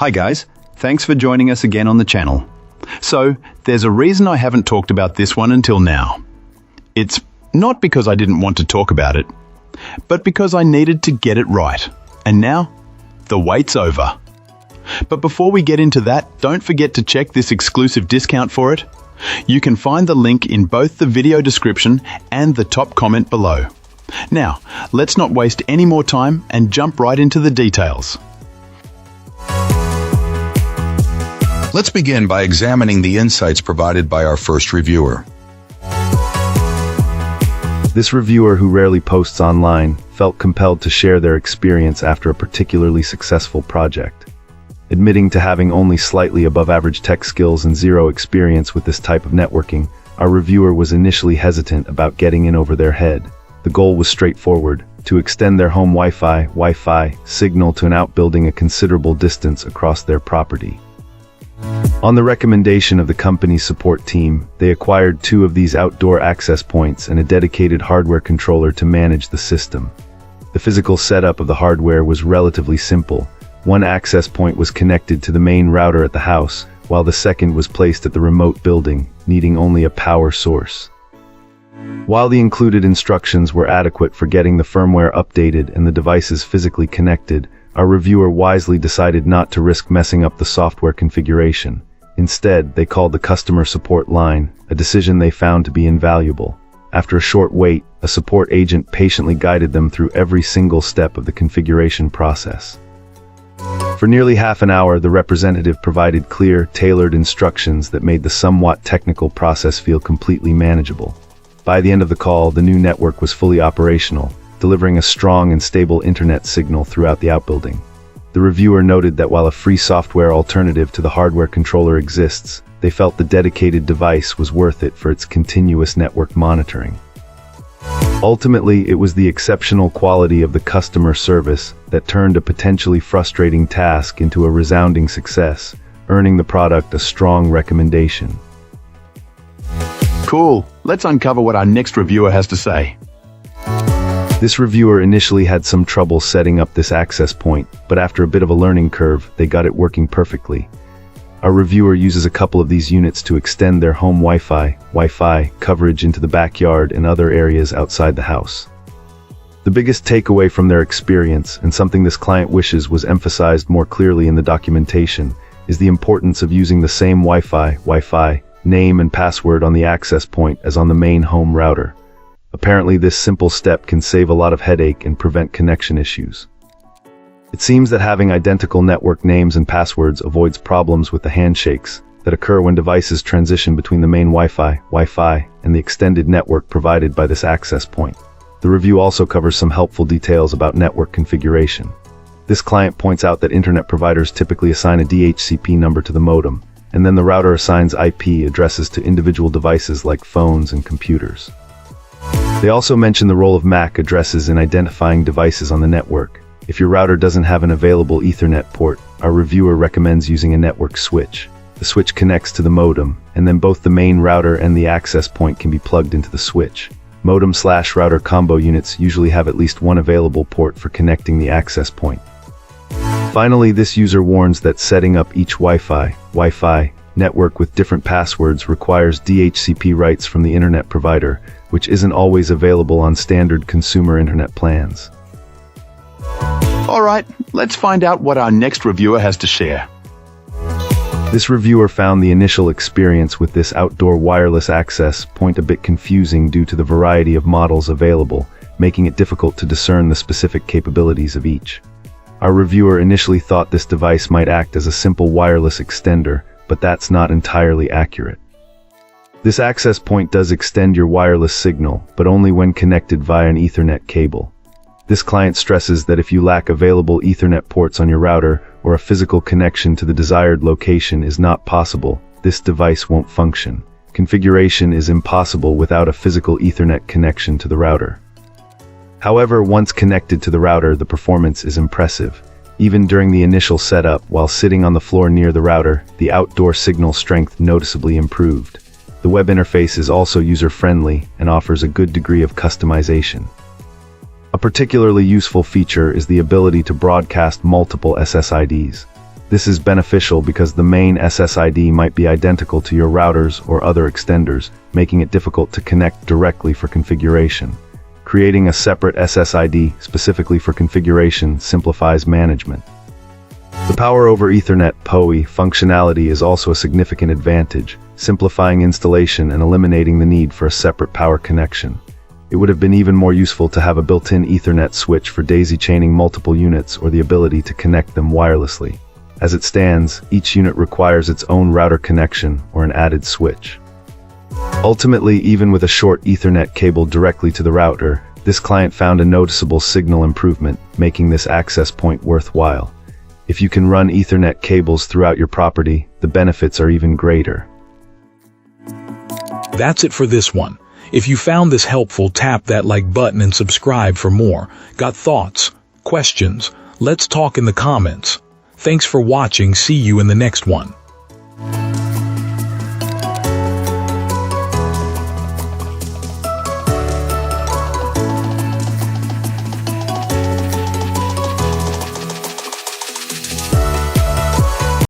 Hi guys, thanks for joining us again on the channel. So, there's a reason I haven't talked about this one until now. It's not because I didn't want to talk about it, but because I needed to get it right. And now, the wait's over. But before we get into that, don't forget to check this exclusive discount for it. You can find the link in both the video description and the top comment below. Now, let's not waste any more time and jump right into the details. Let's begin by examining the insights provided by our first reviewer. This reviewer, who rarely posts online, felt compelled to share their experience after a particularly successful project. Admitting to having only slightly above average tech skills and zero experience with this type of networking, our reviewer was initially hesitant about getting in over their head. The goal was straightforward: to extend their home Wi-Fi signal to an outbuilding a considerable distance across their property. On the recommendation of the company's support team, they acquired 2 of these outdoor access points and a dedicated hardware controller to manage the system. The physical setup of the hardware was relatively simple. One access point was connected to the main router at the house, while the second was placed at the remote building, needing only a power source. While the included instructions were adequate for getting the firmware updated and the devices physically connected, our reviewer wisely decided not to risk messing up the software configuration. Instead, they called the customer support line, a decision they found to be invaluable. After a short wait, a support agent patiently guided them through every single step of the configuration process. For nearly half an hour, the representative provided clear, tailored instructions that made the somewhat technical process feel completely manageable. By the end of the call, the new network was fully operational, delivering a strong and stable internet signal throughout the outbuilding. The reviewer noted that while a free software alternative to the hardware controller exists, they felt the dedicated device was worth it for its continuous network monitoring. Ultimately, it was the exceptional quality of the customer service that turned a potentially frustrating task into a resounding success, earning the product a strong recommendation. Cool, let's uncover what our next reviewer has to say. This reviewer initially had some trouble setting up this access point, but after a bit of a learning curve, they got it working perfectly. Our reviewer uses a couple of these units to extend their home Wi-Fi coverage into the backyard and other areas outside the house. The biggest takeaway from their experience, and something this client wishes was emphasized more clearly in the documentation, is the importance of using the same Wi-Fi name and password on the access point as on the main home router. Apparently, this simple step can save a lot of headache and prevent connection issues. It seems that having identical network names and passwords avoids problems with the handshakes that occur when devices transition between the main Wi-Fi, and the extended network provided by this access point. The review also covers some helpful details about network configuration. This client points out that internet providers typically assign a DHCP number to the modem, and then the router assigns IP addresses to individual devices like phones and computers. They also mention the role of MAC addresses in identifying devices on the network. If your router doesn't have an available Ethernet port, our reviewer recommends using a network switch. The switch connects to the modem, and then both the main router and the access point can be plugged into the switch. Modem/router combo units usually have at least one available port for connecting the access point. Finally, this user warns that setting up each Wi-Fi network with different passwords requires DHCP rights from the internet provider, which isn't always available on standard consumer internet plans. Alright, let's find out what our next reviewer has to share. This reviewer found the initial experience with this outdoor wireless access point a bit confusing due to the variety of models available, making it difficult to discern the specific capabilities of each. Our reviewer initially thought this device might act as a simple wireless extender, but that's not entirely accurate. This access point does extend your wireless signal, but only when connected via an Ethernet cable. This client stresses that if you lack available Ethernet ports on your router, or a physical connection to the desired location is not possible, this device won't function. Configuration is impossible without a physical Ethernet connection to the router. However, once connected to the router, the performance is impressive. Even during the initial setup, while sitting on the floor near the router, the outdoor signal strength noticeably improved. The web interface is also user-friendly and offers a good degree of customization. A particularly useful feature is the ability to broadcast multiple SSIDs. This is beneficial because the main SSID might be identical to your routers or other extenders, making it difficult to connect directly for configuration. Creating a separate SSID specifically for configuration simplifies management. The Power over Ethernet PoE functionality is also a significant advantage, simplifying installation and eliminating the need for a separate power connection. It would have been even more useful to have a built-in Ethernet switch for daisy-chaining multiple units or the ability to connect them wirelessly. As it stands, each unit requires its own router connection or an added switch. Ultimately, even with a short Ethernet cable directly to the router, this client found a noticeable signal improvement, making this access point worthwhile. If you can run Ethernet cables throughout your property, the benefits are even greater. That's it for this one. If you found this helpful, tap that like button and subscribe for more. Got thoughts? Questions? Let's talk in the comments. Thanks for watching. See you in the next one.